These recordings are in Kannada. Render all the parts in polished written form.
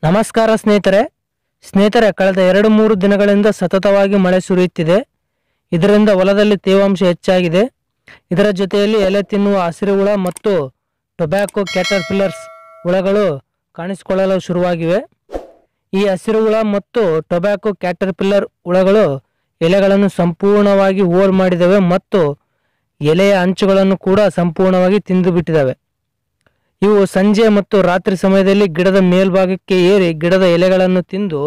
ನಮಸ್ಕಾರ ಸ್ನೇಹಿತರೆ ಕಳೆದ 2-3 ದಿನಗಳಿಂದ ಸತತವಾಗಿ ಮಳೆ ಸುರಿಯುತ್ತಿದೆ. ಇದರಿಂದ ಹೊಲದಲ್ಲಿ ತೇವಾಂಶ ಹೆಚ್ಚಾಗಿದೆ. ಇದರ ಜೊತೆಯಲ್ಲಿ ಎಲೆ ತಿನ್ನುವ ಹಸಿರು ಹುಳ ಮತ್ತು ಟೊಬ್ಯಾಕೊ ಕ್ಯಾಟರ್ಪಿಲ್ಲರ್ಸ್ ಹುಳಗಳು ಕಾಣಿಸಿಕೊಳ್ಳಲು ಶುರುವಾಗಿವೆ. ಈ ಹಸಿರು ಹುಳ ಮತ್ತು ಟೊಬ್ಯಾಕೊ ಕ್ಯಾಟರ್ಪಿಲ್ಲರ್ ಹುಳಗಳು ಎಲೆಗಳನ್ನು ಸಂಪೂರ್ಣವಾಗಿ ಹೋಲ್ ಮಾಡಿದವೆ ಮತ್ತು ಎಲೆಯ ಅಂಚುಗಳನ್ನು ಕೂಡ ಸಂಪೂರ್ಣವಾಗಿ ತಿಂದು ಬಿಟ್ಟಿದ್ದಾವೆ. ಇವು ಸಂಜೆ ಮತ್ತು ರಾತ್ರಿ ಸಮಯದಲ್ಲಿ ಗಿಡದ ಮೇಲ್ಭಾಗಕ್ಕೆ ಏರಿ ಗಿಡದ ಎಲೆಗಳನ್ನು ತಿಂದು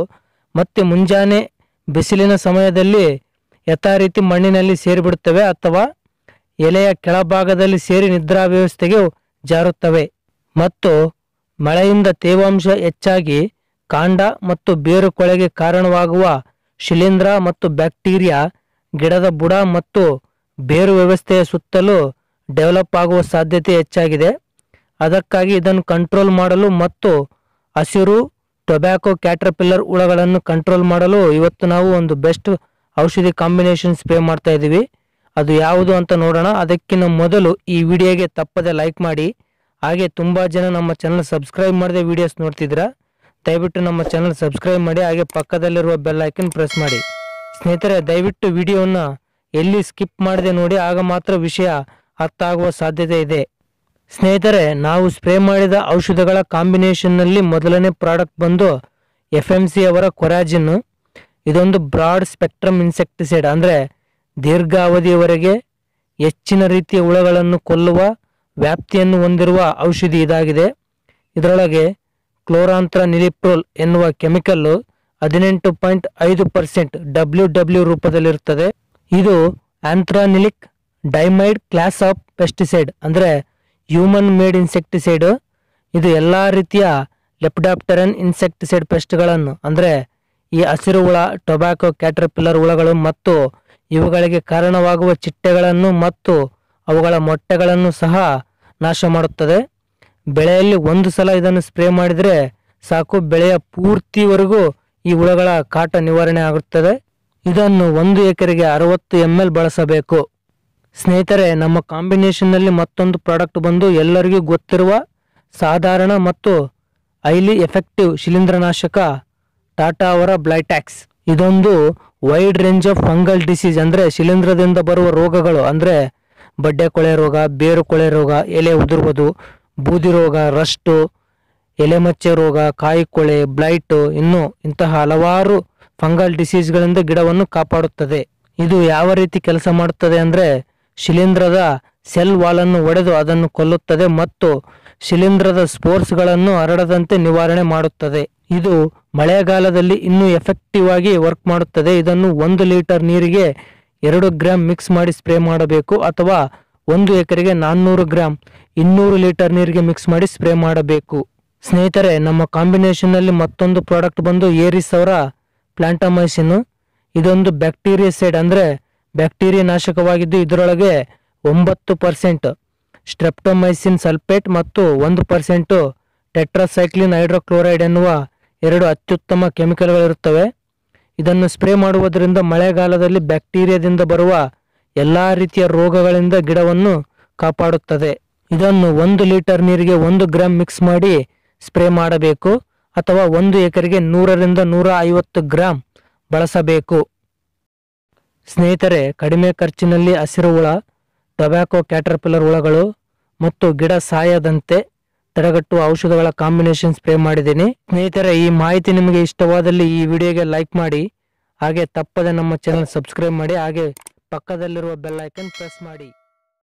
ಮತ್ತೆ ಮುಂಜಾನೆ ಬಿಸಿಲಿನ ಸಮಯದಲ್ಲಿ ಯಥಾರೀತಿ ಮಣ್ಣಿನಲ್ಲಿ ಸೇರಿಬಿಡುತ್ತವೆ ಅಥವಾ ಎಲೆಯ ಕೆಳಭಾಗದಲ್ಲಿ ಸೇರಿ ನಿದ್ರಾ ವ್ಯವಸ್ಥೆಗೆ ಜಾರುತ್ತವೆ. ಮತ್ತು ಮಳೆಯಿಂದ ತೇವಾಂಶ ಹೆಚ್ಚಾಗಿ ಕಾಂಡ ಮತ್ತು ಬೇರು ಕೊಳೆಗೆ ಕಾರಣವಾಗುವ ಶಿಲೀಂಧ್ರ ಮತ್ತು ಬ್ಯಾಕ್ಟೀರಿಯಾ ಗಿಡದ ಬುಡ ಮತ್ತು ಬೇರು ವ್ಯವಸ್ಥೆಯ ಸುತ್ತಲೂ ಡೆವಲಪ್ ಆಗುವ ಸಾಧ್ಯತೆ ಹೆಚ್ಚಾಗಿದೆ. ಅದಕ್ಕಾಗಿ ಇದನ್ನು ಕಂಟ್ರೋಲ್ ಮಾಡಲು ಮತ್ತು ಹಸಿರು ಟೊಬ್ಯಾಕೊ ಕ್ಯಾಟರ್ಪಿಲ್ಲರ್ ಹುಳಗಳನ್ನು ಕಂಟ್ರೋಲ್ ಮಾಡಲು ಇವತ್ತು ನಾವು ಒಂದು ಬೆಸ್ಟ್ ಔಷಧಿ ಕಾಂಬಿನೇಷನ್ ಸ್ಪ್ರೇ ಮಾಡ್ತಾ ಇದ್ದೀವಿ. ಅದು ಯಾವುದು ಅಂತ ನೋಡೋಣ. ಅದಕ್ಕಿಂತ ಮೊದಲು ಈ ವಿಡಿಯೋಗೆ ತಪ್ಪದೆ ಲೈಕ್ ಮಾಡಿ. ಹಾಗೆ ತುಂಬ ಜನ ನಮ್ಮ ಚಾನಲ್ ಸಬ್ಸ್ಕ್ರೈಬ್ ಮಾಡದೆ ವಿಡಿಯೋಸ್ ನೋಡ್ತಿದ್ದೀರಾ. ದಯವಿಟ್ಟು ನಮ್ಮ ಚಾನಲ್ ಸಬ್ಸ್ಕ್ರೈಬ್ ಮಾಡಿ, ಹಾಗೆ ಪಕ್ಕದಲ್ಲಿರುವ ಬೆಲ್ ಐಕನ್ ಪ್ರೆಸ್ ಮಾಡಿ. ಸ್ನೇಹಿತರೆ, ದಯವಿಟ್ಟು ವಿಡಿಯೋನ ಎಲ್ಲಿ ಸ್ಕಿಪ್ ಮಾಡದೆ ನೋಡಿ, ಆಗ ಮಾತ್ರ ವಿಷಯ ಅರ್ಥ ಆಗುವ ಸಾಧ್ಯತೆ ಇದೆ. ಸ್ನೇಹಿತರೆ, ನಾವು ಸ್ಪ್ರೇ ಮಾಡಿದ ಔಷಧಗಳ ಕಾಂಬಿನೇಷನ್ನಲ್ಲಿ ಮೊದಲನೇ ಪ್ರಾಡಕ್ಟ್ ಬಂದು FMC ಅವರ ಕೊರಾಜಿನ್. ಇದೊಂದು ಬ್ರಾಡ್ ಸ್ಪೆಕ್ಟ್ರಮ್ ಇನ್ಸೆಕ್ಟಿಸೈಡ್, ಅಂದರೆ ದೀರ್ಘಾವಧಿಯವರೆಗೆ ಹೆಚ್ಚಿನ ರೀತಿಯ ಹುಳಗಳನ್ನು ಕೊಲ್ಲುವ ವ್ಯಾಪ್ತಿಯನ್ನು ಹೊಂದಿರುವ ಔಷಧಿ ಇದಾಗಿದೆ. ಇದರೊಳಗೆ ಕ್ಲೋರಾಂಥ್ರಾನಿಲಿಪ್ರೋಲ್ ಎನ್ನುವ ಕೆಮಿಕಲ್ಲು 18.5% WW ರೂಪದಲ್ಲಿರುತ್ತದೆ. ಇದು ಆಂಥ್ರಾನಿಲಿಕ್ ಡೈಮೈಡ್ ಕ್ಲಾಸ್ ಆಫ್ ಪೆಸ್ಟಿಸೈಡ್, ಅಂದರೆ ಹ್ಯೂಮನ್ ಮೇಡ್ ಇನ್ಸೆಕ್ಟಿಸೈಡ್. ಇದು ಎಲ್ಲ ರೀತಿಯ ಲೆಪ್ಟಾಪ್ಟೆರನ್ ಇನ್ಸೆಕ್ಟಿಸೈಡ್ ಪೆಸ್ಟ್ಗಳನ್ನು, ಅಂದರೆ ಈ ಹಸಿರು ಹುಳ, ಟೊಬ್ಯಾಕೊ ಕ್ಯಾಟರ್ಪಿಲ್ಲರ್ ಹುಳಗಳು ಮತ್ತು ಇವುಗಳಿಗೆ ಕಾರಣವಾಗುವ ಚಿಟ್ಟೆಗಳನ್ನು ಮತ್ತು ಅವುಗಳ ಮೊಟ್ಟೆಗಳನ್ನು ಸಹ ನಾಶ ಮಾಡುತ್ತದೆ. ಬೆಳೆಯಲ್ಲಿ ಒಂದು ಸಲ ಇದನ್ನು ಸ್ಪ್ರೇ ಮಾಡಿದರೆ ಸಾಕು, ಬೆಳೆಯ ಪೂರ್ತಿವರೆಗೂ ಈ ಹುಳಗಳ ಕಾಟ ನಿವಾರಣೆ ಆಗುತ್ತದೆ. ಇದನ್ನು 1 ಎಕರೆಗೆ 60 ml ಬಳಸಬೇಕು. ಸ್ನೇಹಿತರೆ, ನಮ್ಮ ಕಾಂಬಿನೇಷನ್ನಲ್ಲಿ ಮತ್ತೊಂದು ಪ್ರಾಡಕ್ಟ್ ಬಂದು ಎಲ್ಲರಿಗೂ ಗೊತ್ತಿರುವ ಸಾಧಾರಣ ಮತ್ತು ಹೈಲಿ ಎಫೆಕ್ಟಿವ್ ಶಿಲೀಂಧ್ರನಾಶಕ ಟಾಟಾ ಅವರ ಬ್ಲೈಟ್ಯಾಕ್ಸ್. ಇದೊಂದು wide range of fungal disease, ಅಂದರೆ ಶಿಲೀಂಧ್ರದಿಂದ ಬರುವ ರೋಗಗಳು, ಅಂದರೆ ಬಡ್ಡೆ ಕೊಳೆ ರೋಗ, ಬೇರು ಕೊಳೆ ರೋಗ, ಎಲೆ ಉದುರುವುದು, ಬೂದಿ ರೋಗ, ರಸ್ಟು, ಎಲೆ ಮಚ್ಚೆ ರೋಗ, ಕಾಯಿ ಕೊಳೆ, ಬ್ಲೈಟು, ಇನ್ನು ಇಂತಹ ಹಲವಾರು ಫಂಗಲ್ ಡಿಸೀಸ್ಗಳಿಂದ ಗಿಡವನ್ನು ಕಾಪಾಡುತ್ತದೆ. ಇದು ಯಾವ ರೀತಿ ಕೆಲಸ ಮಾಡುತ್ತದೆ ಅಂದರೆ ಶಿಲೀಂಧ್ರದ ಸೆಲ್ ವಾಲನ್ನು ಒಡೆದು ಅದನ್ನು ಕೊಲ್ಲುತ್ತದೆ ಮತ್ತು ಶಿಲೀಂಧ್ರದ ಸ್ಪೋರ್ಸ್ಗಳನ್ನು ಹರಡದಂತೆ ನಿವಾರಣೆ ಮಾಡುತ್ತದೆ. ಇದು ಮಳೆಗಾಲದಲ್ಲಿ ಇನ್ನೂ ಎಫೆಕ್ಟಿವ್ ಆಗಿ ವರ್ಕ್ ಮಾಡುತ್ತದೆ. ಇದನ್ನು 1 ಲೀಟರ್ ನೀರಿಗೆ 2 ಗ್ರಾಂ ಮಿಕ್ಸ್ ಮಾಡಿ ಸ್ಪ್ರೇ ಮಾಡಬೇಕು, ಅಥವಾ 1 ಎಕರೆಗೆ 400 ಗ್ರಾಂ 200 ಲೀಟರ್ ನೀರಿಗೆ ಮಿಕ್ಸ್ ಮಾಡಿ ಸ್ಪ್ರೇ ಮಾಡಬೇಕು. ಸ್ನೇಹಿತರೆ, ನಮ್ಮ ಕಾಂಬಿನೇಷನ್ನಲ್ಲಿ ಮತ್ತೊಂದು ಪ್ರಾಡಕ್ಟ್ ಬಂದು ಏರಿಸ್ ಅವರ ಪ್ಲಾಂಟಮೈಸಿನ್. ಇದೊಂದು ಬ್ಯಾಕ್ಟೀರಿಯಸೈಡ್, ಅಂದರೆ ಬ್ಯಾಕ್ಟೀರಿಯಾ ನಾಶಕವಾಗಿದ್ದು ಇದರೊಳಗೆ 9% ಸ್ಟ್ರೆಪ್ಟೊಮೈಸಿನ್ ಸಲ್ಫೇಟ್ ಮತ್ತು 1% ಟೆಟ್ರಾಸೈಕ್ಲಿನ್ ಹೈಡ್ರೋಕ್ಲೋರೈಡ್ ಎನ್ನುವ 2 ಅತ್ಯುತ್ತಮ ಕೆಮಿಕಲ್ಗಳಿರುತ್ತವೆ. ಇದನ್ನು ಸ್ಪ್ರೇ ಮಾಡುವುದರಿಂದ ಮಳೆಗಾಲದಲ್ಲಿ ಬ್ಯಾಕ್ಟೀರಿಯಾದಿಂದ ಬರುವ ಎಲ್ಲ ರೀತಿಯ ರೋಗಗಳಿಂದ ಗಿಡವನ್ನು ಕಾಪಾಡುತ್ತದೆ. ಇದನ್ನು 1 ಲೀಟರ್ ನೀರಿಗೆ 1 ಗ್ರಾಂ ಮಿಕ್ಸ್ ಮಾಡಿ ಸ್ಪ್ರೇ ಮಾಡಬೇಕು, ಅಥವಾ 1 ಎಕರೆಗೆ 100 ರಿಂದ 150 ಗ್ರಾಂ ಬಳಸಬೇಕು. ಸ್ನೇಹಿತರೆ, ಕಡಿಮೆ ಖರ್ಚಿನಲ್ಲಿ ಹಸಿರು ಹುಳ, ಟೊಬ್ಯಾಕೊ ಕ್ಯಾಟರ್ಪಿಲ್ಲರ್ ಹುಳಗಳು ಮತ್ತು ಗಿಡ ಸಾಯದಂತೆ ತಡೆಗಟ್ಟುವ ಔಷಧಗಳ ಕಾಂಬಿನೇಷನ್ ಸ್ಪ್ರೇ ಮಾಡಿದ್ದೀನಿ. ಸ್ನೇಹಿತರೆ, ಈ ಮಾಹಿತಿ ನಿಮಗೆ ಇಷ್ಟವಾದಲ್ಲಿ ಈ ವಿಡಿಯೋಗೆ ಲೈಕ್ ಮಾಡಿ, ಹಾಗೆ ತಪ್ಪದೆ ನಮ್ಮ ಚಾನಲ್ ಸಬ್ಸ್ಕ್ರೈಬ್ ಮಾಡಿ, ಹಾಗೆ ಪಕ್ಕದಲ್ಲಿರುವ ಬೆಲ್ ಐಕನ್ ಪ್ರೆಸ್ ಮಾಡಿ.